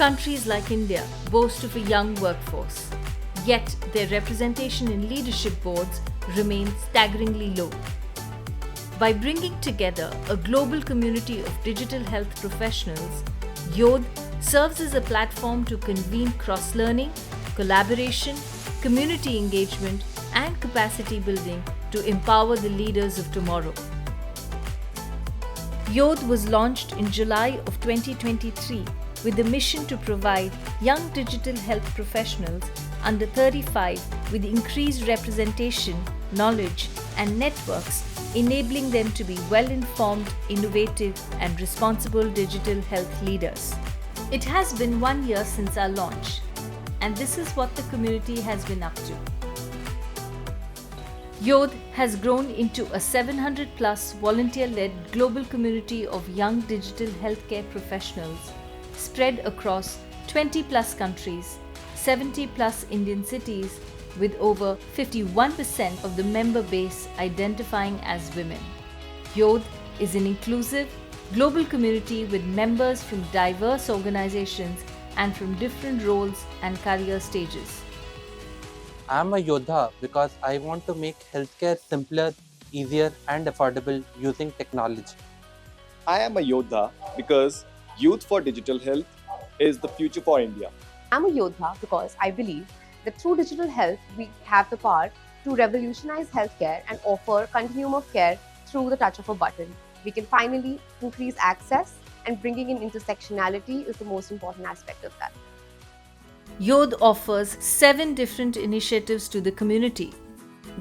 Countries like India boast of a young workforce, yet their representation in leadership boards remains staggeringly low. By bringing together a global community of digital health professionals, Yodh serves as a platform to convene cross-learning, collaboration, community engagement, and capacity building to empower the leaders of tomorrow. Yodh was launched in July of 2023 with the mission to provide young digital health professionals under 35 with increased representation, knowledge, and networks, enabling them to be well-informed, innovative, and responsible digital health leaders. It has been 1 year since our launch, and this is what the community has been up to. Yodh has grown into a 700-plus volunteer-led global community of young digital healthcare professionals spread across 20-plus countries, 70-plus Indian cities, with over 51% of the member base identifying as women. Yodh is an inclusive, global community with members from diverse organizations and from different roles and career stages. I'm a Yodha because I want to make healthcare simpler, easier, and affordable using technology. I am a Yodha because Youth for Digital Health is the future for India. I'm a Yodha because I believe that through digital health, we have the power to revolutionize healthcare and offer continuum of care through the touch of a button. We can finally increase access, and bringing in intersectionality is the most important aspect of that. Yodh offers 7 different initiatives to the community.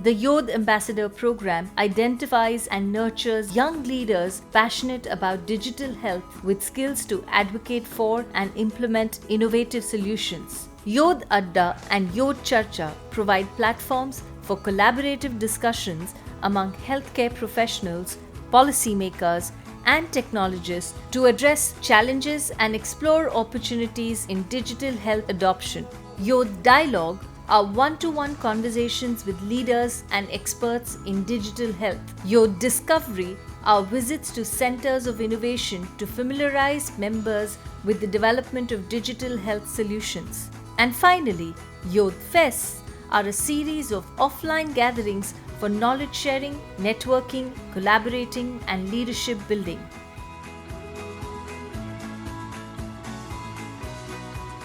The Yodh Ambassador Program identifies and nurtures young leaders passionate about digital health with skills to advocate for and implement innovative solutions. Yodh Adda and Yodh Charcha provide platforms for collaborative discussions among healthcare professionals, policymakers, and technologists to address challenges and explore opportunities in digital health adoption. Yodh Dialogue are one-to-one conversations with leaders and experts in digital health. Yodh Discovery are visits to centers of innovation to familiarize members with the development of digital health solutions. And finally, Yodh Fests are a series of offline gatherings for knowledge sharing, networking, collaborating, and leadership building.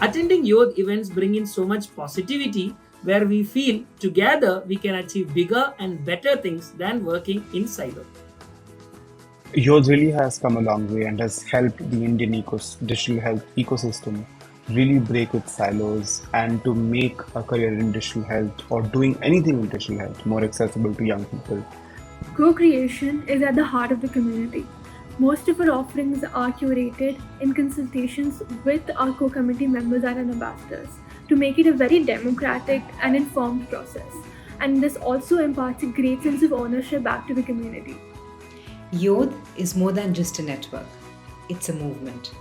Attending Yodh events bring in so much positivity where we feel together we can achieve bigger and better things than working in silo. Yodh really has come a long way and has helped the Indian digital health ecosystem really break its silos and to make a career in digital health or doing anything in digital health more accessible to young people. Co-creation is at the heart of the community. Most of our offerings are curated in consultations with our co-committee members and ambassadors to make it a very democratic and informed process. And this also imparts a great sense of ownership back to the community. Yodh is more than just a network. It's a movement.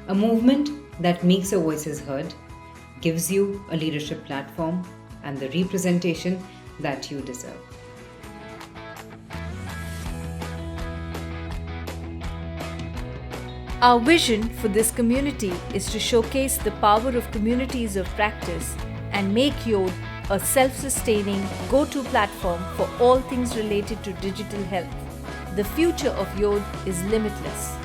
A movement that makes your voices heard, gives you a leadership platform and the representation that you deserve. Our vision for this community is to showcase the power of communities of practice and make Yodh a self-sustaining go-to platform for all things related to digital health. The future of Yodh is limitless.